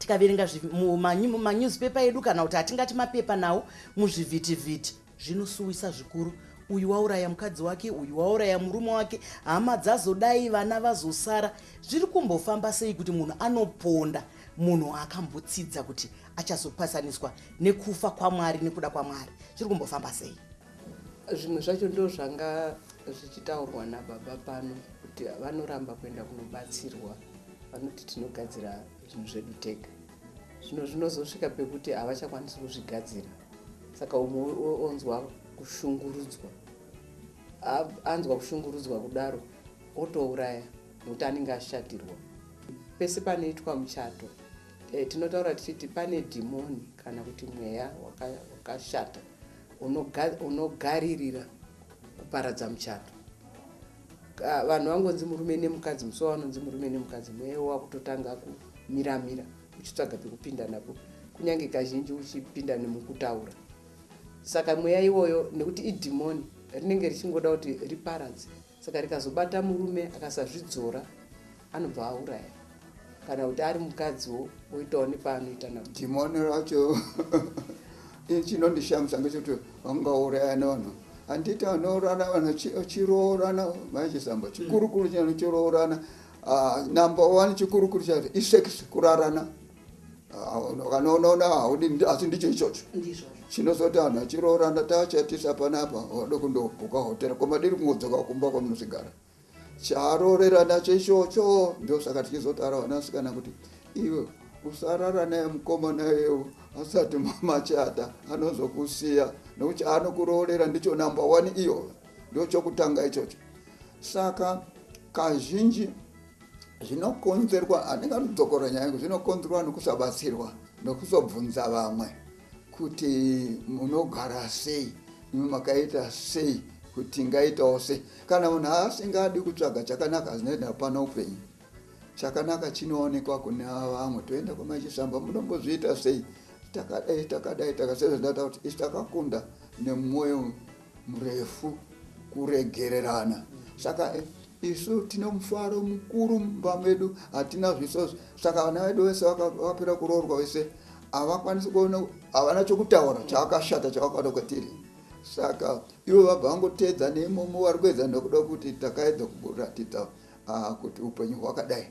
tikaverenga mumanyuzipepa edu kana kuti hatingati mapepa nawo muzvivhitivhiti zvinosuwisa zvikuru. Uyu wauraya mukadzi wake, uyu wauraya murume wake, hama dzazodai, vana vazosara. Zviri kumbofamba sei kuti munhu anoponda munhu akambotsidza kuti achazopasaniswa nekufa kwaMwari nekuda kwaMwari? Zviri kumbofamba sei? Zvimwe zvacho ndo zvanga zvichitaurwa nababa pano kuti vanoramba kuenda kunobatsirwa, vanoti tinogadzira zvinhu zvedu tega. Zvino zvinozosvika pekuti havachakwanisi kuzvigadzira, saka umwe onzwa kushungurudzwa, anzwa kushungurudzwa kudaro otouraya nokuti anenge ashatirwa. Pese panoitwa muchato tinotaura tichiti pane dhimoni kana kuti mweya wakashata unogaririra kuparadza muchato. Vanhu vangonzi murume nemukadzi, musi vanonzi murume nemukadzi, mweya wakutotanga kumiramira uchitsvaga pekupinda napo, kunyange kazhinji uchipinda nemukutaura. Saka mweya iwoyo nekuti idhimoni rinenge richingoda kuti riparadze, saka rikazobata murume akasazvidzora anobva auraya, kana kuti ari mukadziwo oitawo nepaanoita napo. Dhimoni racho chinondishamisa ngechekuti vangauraya nevanhu, handiti vanourana vanhu chiroorana vaichisamba chikurukuru chino chiroorana. Number 1 chikurukuru chacho isex, kurarana. Kanoona haudi asi ndicho ichocho chinozoti vanhu vachiroorana tachatisa panapa wado kundobuka hotera koma diri kungodzoka kumba kwamunozigara. Charoorerana chechocho ndosaka tichizotaura vanasikana kuti iwe usarara naye mukomana yewo asati mamachata, anozokusiya nokuti anokuroorera ndicho number 1 iyo ndochokutanga ichocho. Saka kazhinji zvinokonzerwa, handingazodzokora nyaya yangu, zvinokonzerwa nokusabatsirwa nokuzobvunza vamwe kuti munogara sei, imi makaita sei, kuti ngaitawo sei. Kana munhu asingadi kutsvaga chakanaka zvinoenda pana upenyu, chakanaka chinoonekwa kune vamwe. Toenda kwamachisamba, munombozviita sei, takadai takaseza ndataura kuti isi takakunda nemwoyo murefu kuregererana. Saka isu tino mufaro mukuru mumba medu, hatina zvisozo. Saka vana vedu vese vakapera kuroorwa vese havakwanisi kuona, havana chokutaura chakashata chakakwana kwatiri. Saka ivo vabva vangoteedza neimomo vari kuedza nokuda kuti takaedza kuratidza kuti upenyu hwakadai.